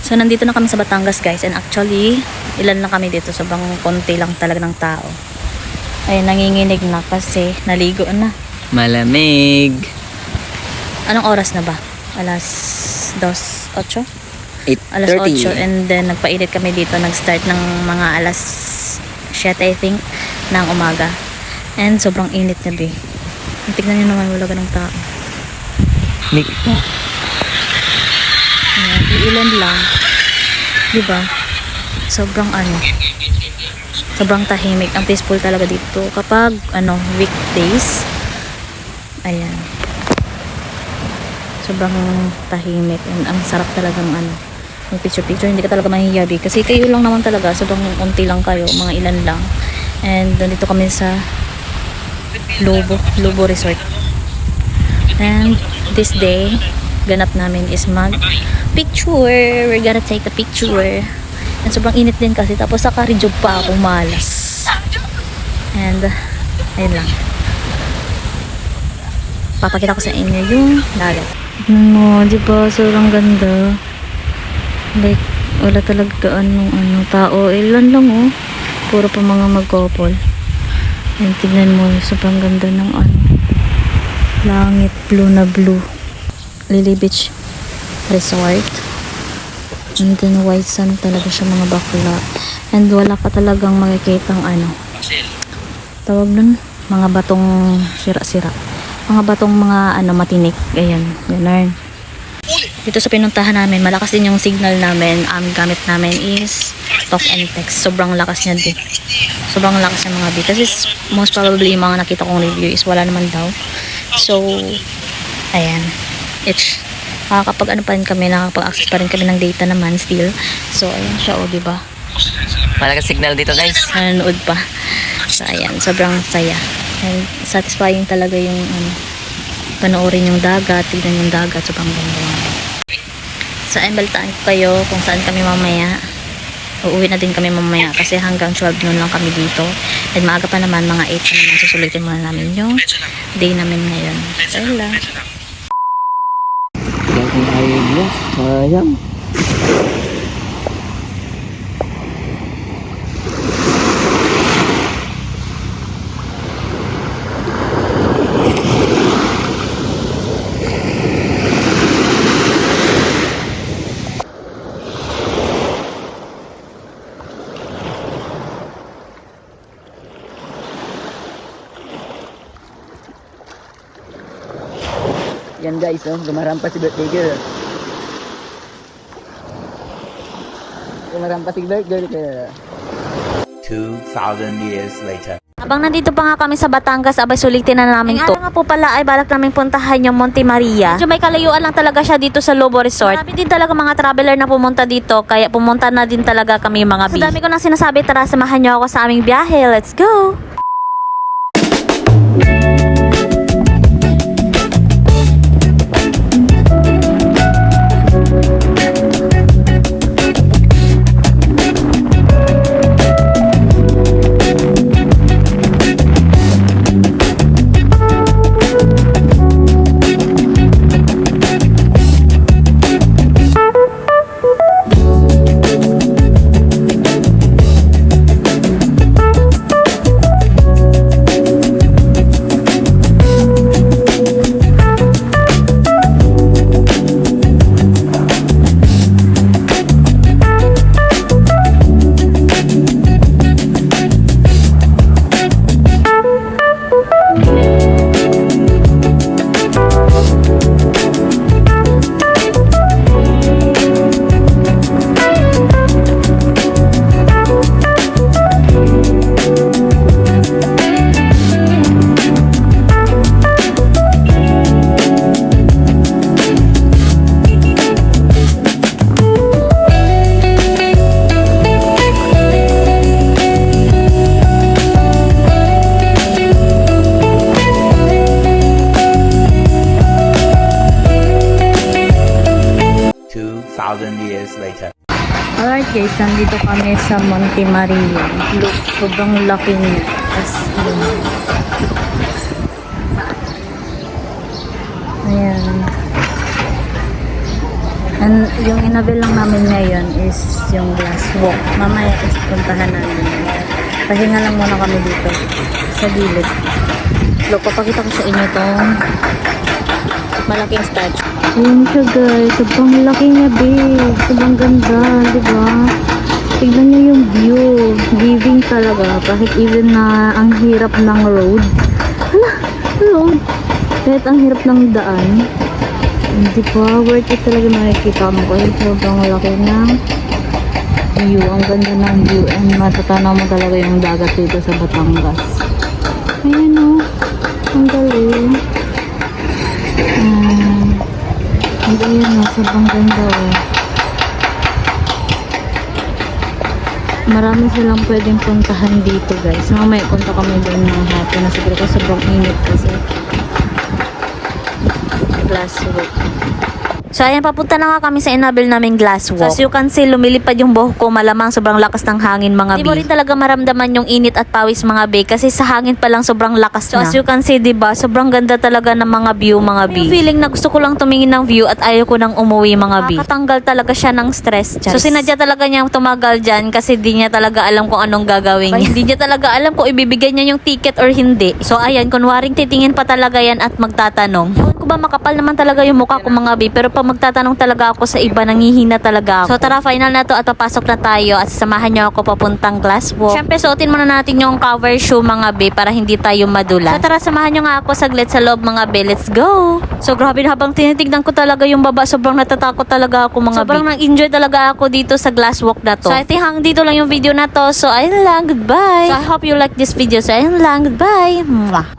So nandito na kami sa Batangas guys, and actually ilan lang kami dito, sobrang konti lang talaga ng tao. Ay nanginginig na kasi naligo na. Malamig. Anong oras na ba? Alas 2:08? 8:30. Alas 8, and then nagpainit kami dito, nag-start ng mga alas 7 I think ng umaga. And sobrang init na be. Tignan niyo naman, wala ganong tao. Nick pa. Ayan, ilan lang. Diba? Sobrang sobrang tahimik. Ang peaceful talaga dito kapag weekdays. Ayan. Sobrang tahimik and ang sarap talagang yung picture. Hindi ka talaga mahihiyabi kasi kayo lang naman talaga, sobrang unti lang kayo, mga ilan lang. And nandito kami sa Lobo Resort. And this day ganap namin is mag picture. We're gonna take the picture. And sobrang init din kasi, tapos sa karijog pa ako, malas. And ayun lang, papakita ko sa inyo yung dagat. Diba sobrang ganda, like wala talaga tao, ilan lang puro pa mga mag-couple. And tignan mo, sobrang ganda ng langit, blue na blue. Lily Beach Resort. And then white sand talaga siya, mga bakla. And wala ka talagang makikitang tawag nun, mga batong sira-sira. Mga batong mga matinik. Ayan, ganun. Dito sa pinuntahan namin, malakas din yung signal namin. Gamit namin is talk and text. Sobrang lakas niya din. Sobrang lakas ng mga kasi most probably yung mga nakita kong review is wala naman daw. So, ayan. It's kapag pa rin kami, nakakapag-access pa rin kami ng data naman still. So, ayan siya, diba? Malakas signal dito guys. Nanonood pa. So, ayan. Sobrang saya. And satisfying talaga yung panoorin yung dagat, tignan yung dagat. Sobrang ganda. So, ayun, balitaan ko kayo kung saan kami mamaya. Uuwi na din kami mamaya kasi hanggang 12 noon lang kami dito. And maaga pa naman, mga 8 pa naman. Susulitin muna namin yung day namin ngayon. So, ayun lang. Sayang. Yan guys, gumarampa si birthday girl. Gumarampa si birthday girl. 2,000 years later. Habang nandito pa nga kami sa Batangas, abay sulitin na namin to. Nga po pala ay balak namin puntahan yung Monte Maria. Medyo may kalayuan lang talaga siya dito sa Lobo Resort. Marami din talaga mga traveler na pumunta dito, kaya pumunta na din talaga kami mga bi. Sa dami ko nang sinasabi, tara samahan nyo ako sa aming biyahe. Let's go! Years later. Alright guys, nandito kami sa Monte Maria. Look, sobrang laki niya. Ayan. Yung inabil lang namin ngayon is yung glass walk. Mamaya is puntahan namin. Pahinga lang muna kami dito sa gilid. Look, papakita ko sa inyo itong malaking statue. Yun siya guys. Sobrang laki niya, babe. Sobrang ganda, di ba? Tignan niyo yung view. Giving talaga. Kahit even na ang hirap ng road. Hala, road. Kahit ang hirap ng daan. Hindi pa. Worth it talaga makikita mo. Kahit sobrang laki ng view. Ang ganda ng view. And matatanaw mo talaga yung dagat dito sa Batangas. Ayan o. Ang galing. Hindi yun o. Sobrang ganda o. Marami silang pwedeng puntahan dito guys. Mamaya punta kami doon ng hapon na siguro kasi sobrang init kasi glass walk. So ayan, papunta na nga kami sa inabil naming glass walk. So as you can see, lumilipad yung buhok ko. Malamang sobrang lakas ng hangin mga B. Di mo rin talaga maramdaman yung init at pawis mga B kasi sa hangin pa lang sobrang lakas na. So as you can see, diba, sobrang ganda talaga ng mga view mga B. Yung feeling na gusto ko lang tumingin ng view at ayaw ko nang umuwi mga B. Nakatanggal talaga siya ng stress dyan. So sinadya talaga niyang tumagal dyan kasi di niya talaga alam kung anong gagawin niya. Hindi niya talaga alam kung ibibigay niya yung ticket or hindi. So ayan, kunwaring titingin pa talaga yan at magtatanong. Ewan ko ba, makapal naman talaga yung mukha ko mga B, pero pag magtatanong talaga ako sa iba, nangihina talaga ako. So tara, final na to at papasok na tayo at sasamahan niyo ako papuntang glass walk. Syempre, suotin muna natin yung cover shoe mga B para hindi tayo madulas. So tara, samahan niyo nga ako saglit sa loob mga B. Let's go! So grabe, habang tinitignan ko talaga yung baba, sobrang natatakot talaga ako mga B. Sobrang nag-enjoy talaga ako dito sa glass walk na to. So I think hanggang dito lang yung video na to. So ayun lang, goodbye! So I hope you like this video. So ayun lang, goodbye! Mwah!